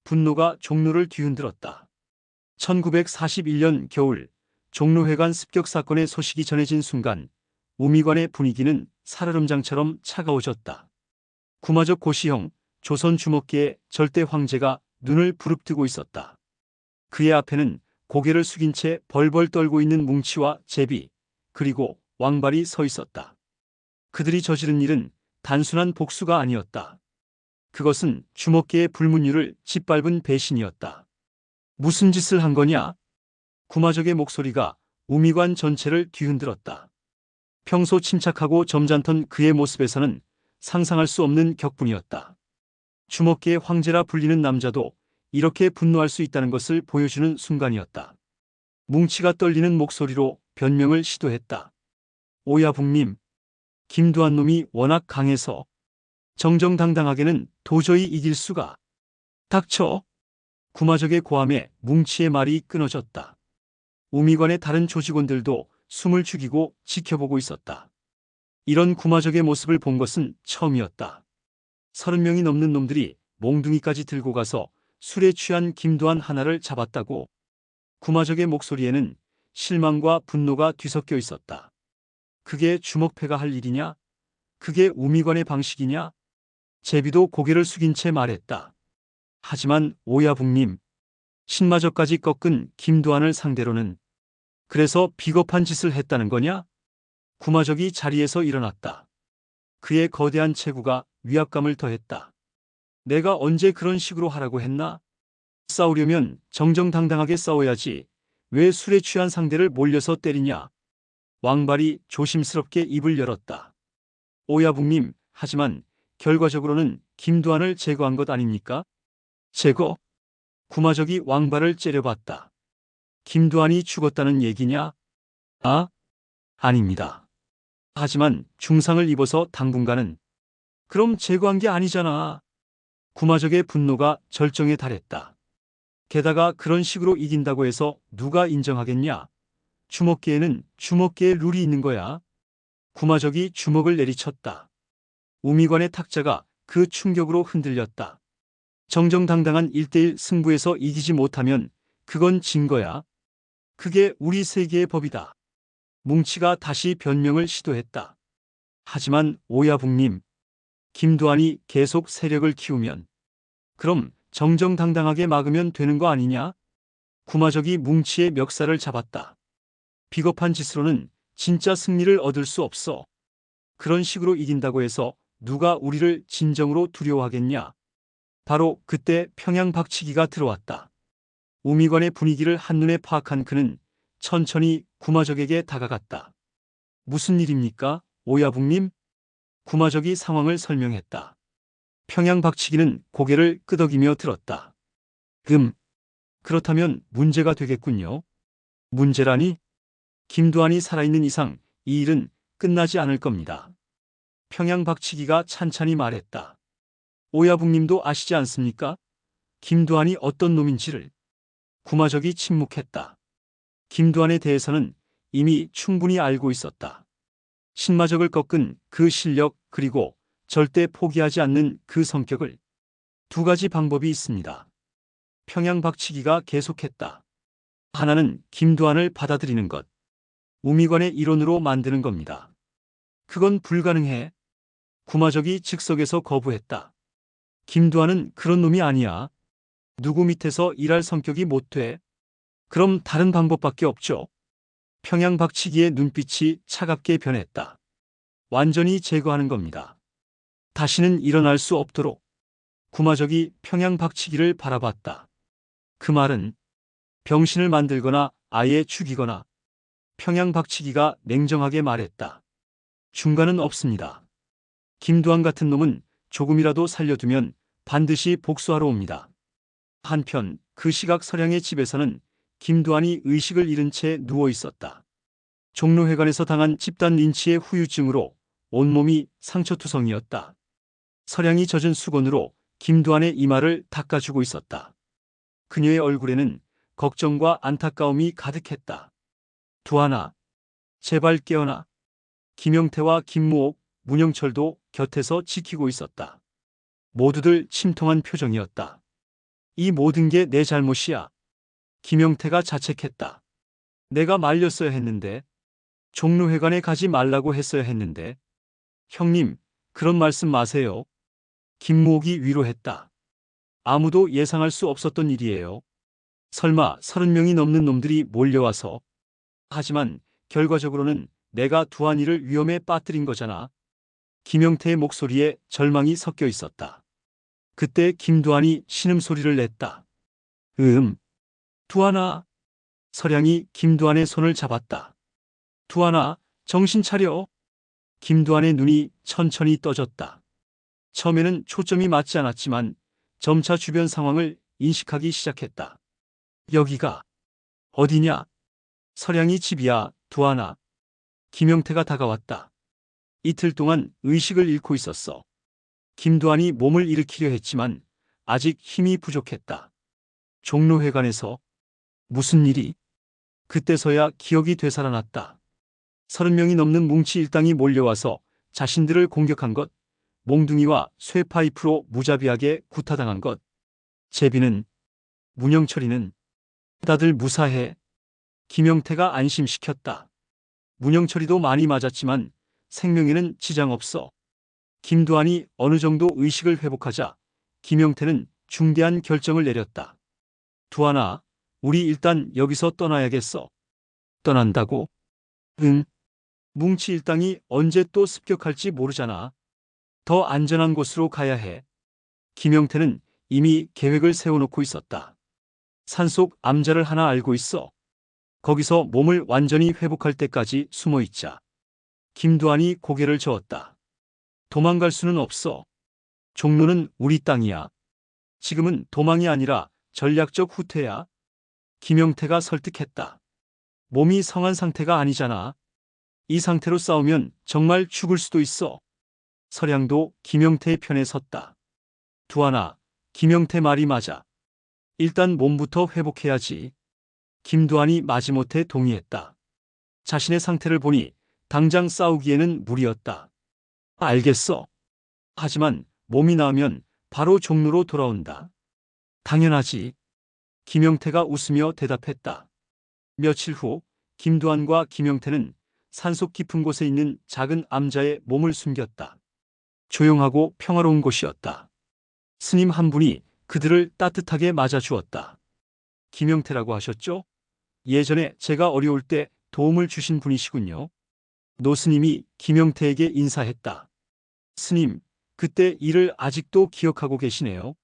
분노가 종로를 뒤흔들었다. 1941년 겨울 종로회관 습격 사건의 소식이 전해진 순간 우미관의 분위기는 살얼음장처럼 차가워졌다. 구마적 고시형 조선 주먹계의 절대 황제가 눈을 부릅뜨고 있었다. 그의 앞에는 고개를 숙인 채 벌벌 떨고 있는 뭉치와 제비 그리고 왕발이 서 있었다. 그들이 저지른 일은 단순한 복수가 아니었다. 그것은 주먹계의 불문율을 짓밟은 배신이었다. 무슨 짓을 한 거냐? 구마적의 목소리가 우미관 전체를 뒤흔들었다. 평소 침착하고 점잖던 그의 모습에서는 상상할 수 없는 격분이었다. 주먹계의 황제라 불리는 남자도 이렇게 분노할 수 있다는 것을 보여주는 순간이었다. 뭉치가 떨리는 목소리로 변명을 시도했다. 오야붕님, 김두한 놈이 워낙 강해서 정정당당하게는 도저히 이길 수가. 닥쳐. 구마적의 고함에 뭉치의 말이 끊어졌다. 우미관의 다른 조직원들도 숨을 죽이고 지켜보고 있었다. 이런 구마적의 모습을 본 것은 처음이었다. 30명이 넘는 놈들이 몽둥이까지 들고 가서 술에 취한 김두한 하나를 잡았다고. 구마적의 목소리에는 실망과 분노가 뒤섞여 있었다. 그게 주먹패가 할 일이냐? 그게 우미관의 방식이냐? 제비도 고개를 숙인 채 말했다. 하지만 오야붕님, 신마저까지 꺾은 김두한을 상대로는 그래서 비겁한 짓을 했다는 거냐? 구마적이 자리에서 일어났다. 그의 거대한 체구가 위압감을 더했다. 내가 언제 그런 식으로 하라고 했나? 싸우려면 정정당당하게 싸워야지. 왜 술에 취한 상대를 몰려서 때리냐? 왕발이 조심스럽게 입을 열었다. 오야붕님, 하지만 결과적으로는 김두한을 제거한 것 아닙니까? 제거? 구마적이 왕발을 째려봤다. 김두한이 죽었다는 얘기냐? 아? 아닙니다. 하지만 중상을 입어서 당분간은. 그럼 제거한 게 아니잖아. 구마적의 분노가 절정에 달했다. 게다가 그런 식으로 이긴다고 해서 누가 인정하겠냐? 주먹계에는 주먹계의 룰이 있는 거야. 구마적이 주먹을 내리쳤다. 우미관의 탁자가 그 충격으로 흔들렸다. 정정당당한 1대1 승부에서 이기지 못하면 그건 진 거야. 그게 우리 세계의 법이다. 뭉치가 다시 변명을 시도했다. 하지만 오야붕님, 김두한이 계속 세력을 키우면 그럼 정정당당하게 막으면 되는 거 아니냐? 구마적이 뭉치의 멱살을 잡았다. 비겁한 짓으로는 진짜 승리를 얻을 수 없어. 그런 식으로 이긴다고 해서 누가 우리를 진정으로 두려워하겠냐? 바로 그때 평양 박치기가 들어왔다. 우미관의 분위기를 한눈에 파악한 그는 천천히 구마적에게 다가갔다. 무슨 일입니까, 오야붕님? 구마적이 상황을 설명했다. 평양 박치기는 고개를 끄덕이며 들었다. 그렇다면 문제가 되겠군요. 문제라니? 김두한이 살아있는 이상 이 일은 끝나지 않을 겁니다. 평양 박치기가 찬찬히 말했다. 오야붕님도 아시지 않습니까? 김두한이 어떤 놈인지를. 구마적이 침묵했다. 김두한에 대해서는 이미 충분히 알고 있었다. 신마적을 꺾은 그 실력 그리고 절대 포기하지 않는 그 성격을. 두 가지 방법이 있습니다. 평양 박치기가 계속했다. 하나는 김두한을 받아들이는 것. 우미관의 이론으로 만드는 겁니다. 그건 불가능해. 구마적이 즉석에서 거부했다. 김두한은 그런 놈이 아니야. 누구 밑에서 일할 성격이 못 돼. 그럼 다른 방법밖에 없죠. 평양 박치기의 눈빛이 차갑게 변했다. 완전히 제거하는 겁니다. 다시는 일어날 수 없도록. 구마적이 평양 박치기를 바라봤다. 그 말은 병신을 만들거나 아예 죽이거나. 평양 박치기가 냉정하게 말했다. 중간은 없습니다. 김두한 같은 놈은 조금이라도 살려두면 반드시 복수하러 옵니다. 한편 그 시각 서량의 집에서는 김두한이 의식을 잃은 채 누워 있었다. 종로회관에서 당한 집단 린치의 후유증으로 온몸이 상처투성이었다. 서량이 젖은 수건으로 김두한의 이마를 닦아주고 있었다. 그녀의 얼굴에는 걱정과 안타까움이 가득했다. 두한아, 제발 깨어나. 김영태와 김무옥, 문영철도 곁에서 지키고 있었다. 모두들 침통한 표정이었다. 이 모든 게 내 잘못이야. 김영태가 자책했다. 내가 말렸어야 했는데, 종로회관에 가지 말라고 했어야 했는데. 형님, 그런 말씀 마세요. 김모옥이 위로했다. 아무도 예상할 수 없었던 일이에요. 설마 30명이 넘는 놈들이 몰려와서. 하지만 결과적으로는 내가 두한이를 위험에 빠뜨린 거잖아. 김영태의 목소리에 절망이 섞여 있었다. 그때 김두한이 신음소리를 냈다. 두한아. 서량이 김두한의 손을 잡았다. 두한아, 정신 차려. 김두한의 눈이 천천히 떠졌다. 처음에는 초점이 맞지 않았지만 점차 주변 상황을 인식하기 시작했다. 여기가 어디냐? 서량이 집이야, 두한아. 김영태가 다가왔다. 이틀 동안 의식을 잃고 있었어. 김두한이 몸을 일으키려 했지만 아직 힘이 부족했다. 종로회관에서 무슨 일이? 그때서야 기억이 되살아났다. 30명이 넘는 뭉치 일당이 몰려와서 자신들을 공격한 것, 몽둥이와 쇠파이프로 무자비하게 구타당한 것, 제비는, 문영철이는 다들 무사해. 김영태가 안심시켰다. 문영철이도 많이 맞았지만 생명에는 지장 없어. 김두한이 어느 정도 의식을 회복하자 김영태는 중대한 결정을 내렸다. 두한아, 우리 일단 여기서 떠나야겠어. 떠난다고? 응. 뭉치 일당이 언제 또 습격할지 모르잖아. 더 안전한 곳으로 가야 해. 김영태는 이미 계획을 세워놓고 있었다. 산속 암자를 하나 알고 있어. 거기서 몸을 완전히 회복할 때까지 숨어 있자. 김두한이 고개를 저었다. 도망갈 수는 없어. 종로는 우리 땅이야. 지금은 도망이 아니라 전략적 후퇴야. 김영태가 설득했다. 몸이 성한 상태가 아니잖아. 이 상태로 싸우면 정말 죽을 수도 있어. 서량도 김영태의 편에 섰다. 두한아, 김영태 말이 맞아. 일단 몸부터 회복해야지. 김두한이 마지못해 동의했다. 자신의 상태를 보니 당장 싸우기에는 무리였다. 알겠어. 하지만 몸이 나으면 바로 종로로 돌아온다. 당연하지. 김영태가 웃으며 대답했다. 며칠 후 김두한과 김영태는 산속 깊은 곳에 있는 작은 암자에 몸을 숨겼다. 조용하고 평화로운 곳이었다. 스님 한 분이 그들을 따뜻하게 맞아주었다. 김영태라고 하셨죠? 예전에 제가 어려울 때 도움을 주신 분이시군요. 노스님이 김영태에게 인사했다. 스님, 그때 일을 아직도 기억하고 계시네요.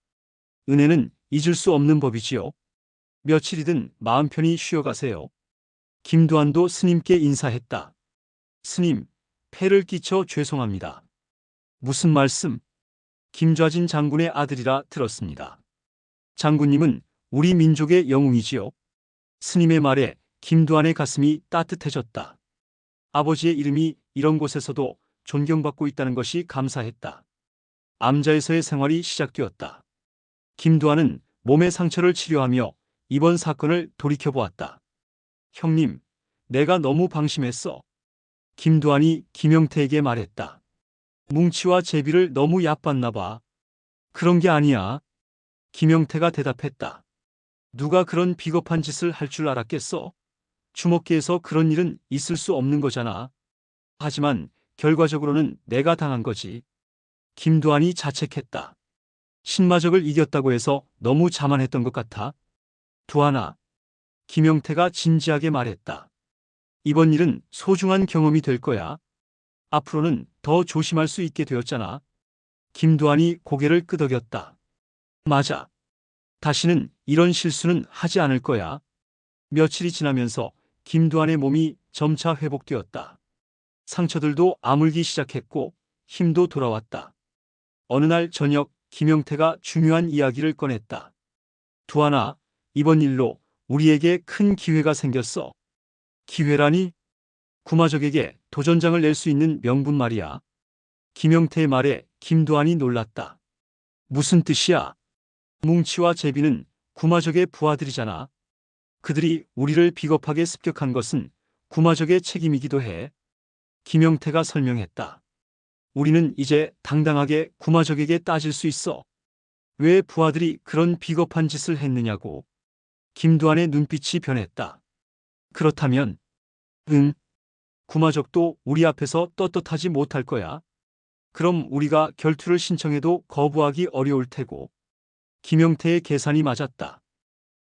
은혜는 잊을 수 없는 법이지요. 며칠이든 마음 편히 쉬어가세요. 김두한도 스님께 인사했다. 스님, 폐를 끼쳐 죄송합니다. 무슨 말씀? 김좌진 장군의 아들이라 들었습니다. 장군님은 우리 민족의 영웅이지요. 스님의 말에 김두한의 가슴이 따뜻해졌다. 아버지의 이름이 이런 곳에서도 존경받고 있다는 것이 감사했다. 암자에서의 생활이 시작되었다. 김두한은 몸의 상처를 치료하며 이번 사건을 돌이켜보았다. 형님, 내가 너무 방심했어. 김두한이 김영태에게 말했다. 뭉치와 제비를 너무 얕봤나 봐. 그런 게 아니야. 김영태가 대답했다. 누가 그런 비겁한 짓을 할 줄 알았겠어? 주먹계에서 그런 일은 있을 수 없는 거잖아. 하지만 결과적으로는 내가 당한 거지. 김두한이 자책했다. 신마적을 이겼다고 해서 너무 자만했던 것 같아. 두한아. 김영태가 진지하게 말했다. 이번 일은 소중한 경험이 될 거야. 앞으로는 더 조심할 수 있게 되었잖아. 김두한이 고개를 끄덕였다. 맞아. 다시는 이런 실수는 하지 않을 거야. 며칠이 지나면서 김두한의 몸이 점차 회복되었다. 상처들도 아물기 시작했고 힘도 돌아왔다. 어느 날 저녁 김영태가 중요한 이야기를 꺼냈다. 두한아, 이번 일로 우리에게 큰 기회가 생겼어. 기회라니? 구마적에게 도전장을 낼 수 있는 명분 말이야. 김영태의 말에 김두한이 놀랐다. 무슨 뜻이야? 뭉치와 제비는 구마적의 부하들이잖아. 그들이 우리를 비겁하게 습격한 것은 구마적의 책임이기도 해. 김영태가 설명했다. 우리는 이제 당당하게 구마적에게 따질 수 있어. 왜 부하들이 그런 비겁한 짓을 했느냐고. 김두한의 눈빛이 변했다. 그렇다면, 응, 구마적도 우리 앞에서 떳떳하지 못할 거야. 그럼 우리가 결투를 신청해도 거부하기 어려울 테고. 김영태의 계산이 맞았다.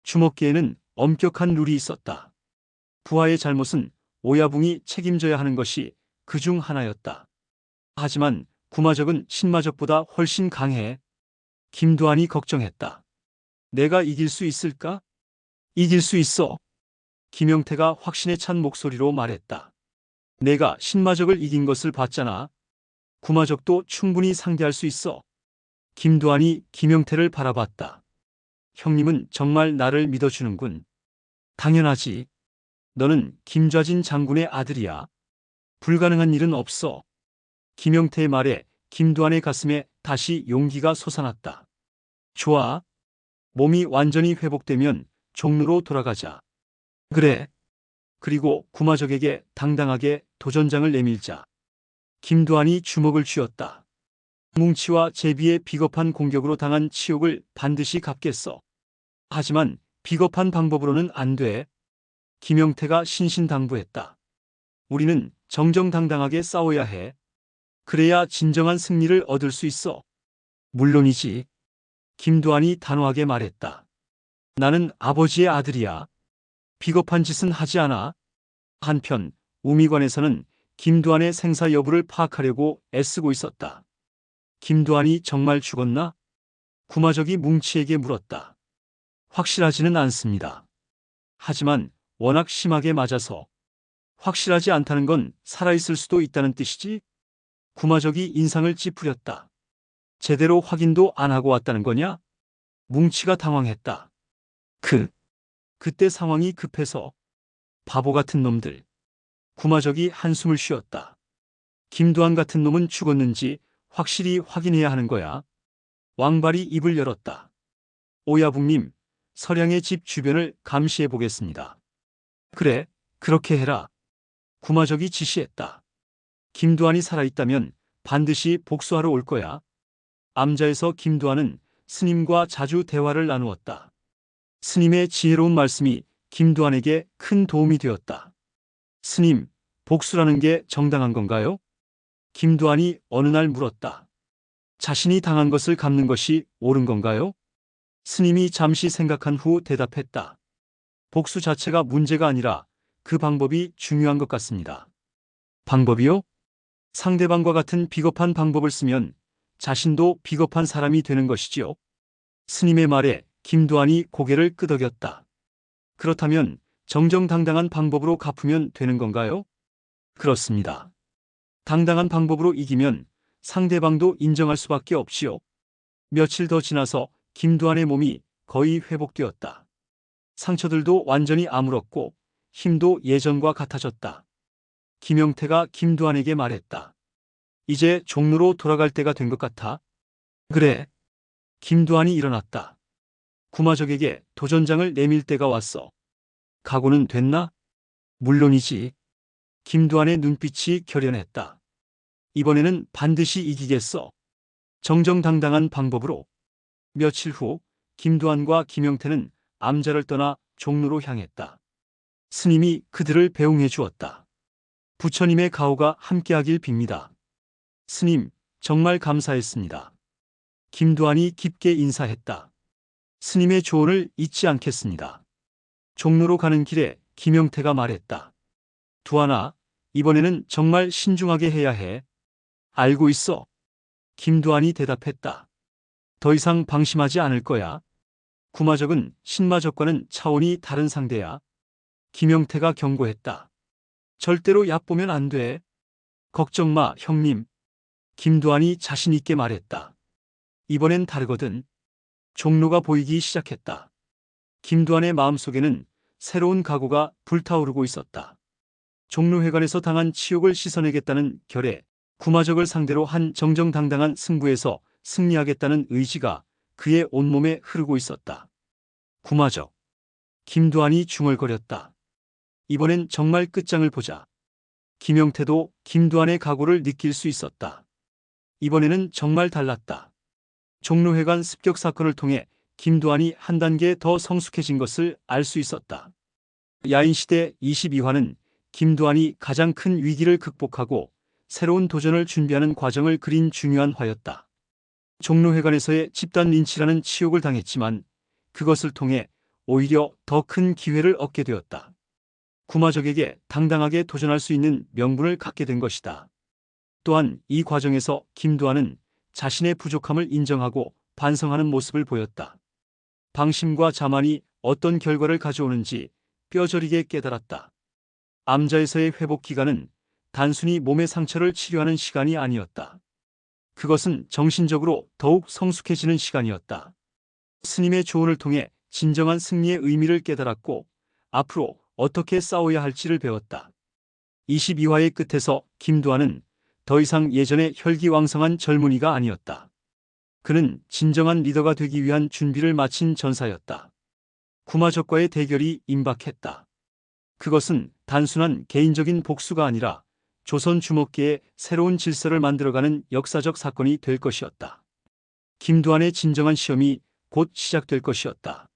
주먹기에는 엄격한 룰이 있었다. 부하의 잘못은 오야붕이 책임져야 하는 것이 그중 하나였다. 하지만 구마적은 신마적보다 훨씬 강해. 김두한이 걱정했다. 내가 이길 수 있을까? 이길 수 있어. 김영태가 확신에 찬 목소리로 말했다. 내가 신마적을 이긴 것을 봤잖아. 구마적도 충분히 상대할 수 있어. 김두한이 김영태를 바라봤다. 형님은 정말 나를 믿어주는군. 당연하지. 너는 김좌진 장군의 아들이야. 불가능한 일은 없어. 김영태의 말에 김두한의 가슴에 다시 용기가 솟아났다. 좋아. 몸이 완전히 회복되면 종로로 돌아가자. 그래. 그리고 구마적에게 당당하게 도전장을 내밀자. 김두한이 주먹을 쥐었다. 뭉치와 제비의 비겁한 공격으로 당한 치욕을 반드시 갚겠어. 하지만 비겁한 방법으로는 안 돼. 김영태가 신신당부했다. 우리는 정정당당하게 싸워야 해. 그래야 진정한 승리를 얻을 수 있어. 물론이지. 김두한이 단호하게 말했다. 나는 아버지의 아들이야. 비겁한 짓은 하지 않아. 한편 우미관에서는 김두한의 생사 여부를 파악하려고 애쓰고 있었다. 김두한이 정말 죽었나? 구마적이 뭉치에게 물었다. 확실하지는 않습니다. 하지만 워낙 심하게 맞아서. 확실하지 않다는 건 살아있을 수도 있다는 뜻이지? 구마적이 인상을 찌푸렸다. 제대로 확인도 안 하고 왔다는 거냐? 뭉치가 당황했다. 그때 상황이 급해서. 바보 같은 놈들. 구마적이 한숨을 쉬었다. 김두한 같은 놈은 죽었는지 확실히 확인해야 하는 거야. 왕발이 입을 열었다. 오야붕님, 서량의 집 주변을 감시해 보겠습니다. 그래, 그렇게 해라. 구마적이 지시했다. 김두한이 살아있다면 반드시 복수하러 올 거야. 암자에서 김두한은 스님과 자주 대화를 나누었다. 스님의 지혜로운 말씀이 김두한에게 큰 도움이 되었다. 스님, 복수라는 게 정당한 건가요? 김두한이 어느 날 물었다. 자신이 당한 것을 갚는 것이 옳은 건가요? 스님이 잠시 생각한 후 대답했다. 복수 자체가 문제가 아니라 그 방법이 중요한 것 같습니다. 방법이요? 상대방과 같은 비겁한 방법을 쓰면 자신도 비겁한 사람이 되는 것이지요. 스님의 말에 김두한이 고개를 끄덕였다. 그렇다면 정정당당한 방법으로 갚으면 되는 건가요? 그렇습니다. 당당한 방법으로 이기면 상대방도 인정할 수밖에 없지요. 며칠 더 지나서 김두한의 몸이 거의 회복되었다. 상처들도 완전히 아물었고 힘도 예전과 같아졌다. 김영태가 김두한에게 말했다. 이제 종로로 돌아갈 때가 된 것 같아. 그래. 김두한이 일어났다. 구마적에게 도전장을 내밀 때가 왔어. 각오는 됐나? 물론이지. 김두한의 눈빛이 결연했다. 이번에는 반드시 이기겠어. 정정당당한 방법으로. 며칠 후 김두한과 김영태는 암자를 떠나 종로로 향했다. 스님이 그들을 배웅해 주었다. 부처님의 가호가 함께하길 빕니다. 스님, 정말 감사했습니다. 김두한이 깊게 인사했다. 스님의 조언을 잊지 않겠습니다. 종로로 가는 길에 김영태가 말했다. 두한아, 이번에는 정말 신중하게 해야 해. 알고 있어. 김두한이 대답했다. 더 이상 방심하지 않을 거야. 구마적은 신마적과는 차원이 다른 상대야. 김영태가 경고했다. 절대로 얕보면 안 돼. 걱정 마, 형님. 김두한이 자신 있게 말했다. 이번엔 다르거든. 종로가 보이기 시작했다. 김두한의 마음속에는 새로운 각오가 불타오르고 있었다. 종로회관에서 당한 치욕을 씻어내겠다는 결의, 구마적을 상대로 한 정정당당한 승부에서 승리하겠다는 의지가 그의 온몸에 흐르고 있었다. 구마적. 김두한이 중얼거렸다. 이번엔 정말 끝장을 보자. 김영태도 김두한의 각오를 느낄 수 있었다. 이번에는 정말 달랐다. 종로회관 습격 사건을 통해 김두한이 한 단계 더 성숙해진 것을 알 수 있었다. 야인시대 22화는 김두한이 가장 큰 위기를 극복하고 새로운 도전을 준비하는 과정을 그린 중요한 화였다. 종로회관에서의 집단 린치라는 치욕을 당했지만 그것을 통해 오히려 더 큰 기회를 얻게 되었다. 구마적에게 당당하게 도전할 수 있는 명분을 갖게 된 것이다. 또한 이 과정에서 김두한은 자신의 부족함을 인정하고 반성하는 모습을 보였다. 방심과 자만이 어떤 결과를 가져오는지 뼈저리게 깨달았다. 암자에서의 회복 기간은 단순히 몸의 상처를 치료하는 시간이 아니었다. 그것은 정신적으로 더욱 성숙해지는 시간이었다. 스님의 조언을 통해 진정한 승리의 의미를 깨달았고 앞으로 어떻게 싸워야 할지를 배웠다. 22화의 끝에서 김두한은 더 이상 예전의 혈기왕성한 젊은이가 아니었다. 그는 진정한 리더가 되기 위한 준비를 마친 전사였다. 구마적과의 대결이 임박했다. 그것은 단순한 개인적인 복수가 아니라 조선 주목계의 새로운 질서를 만들어가는 역사적 사건이 될 것이었다. 김두한의 진정한 시험이 곧 시작될 것이었다.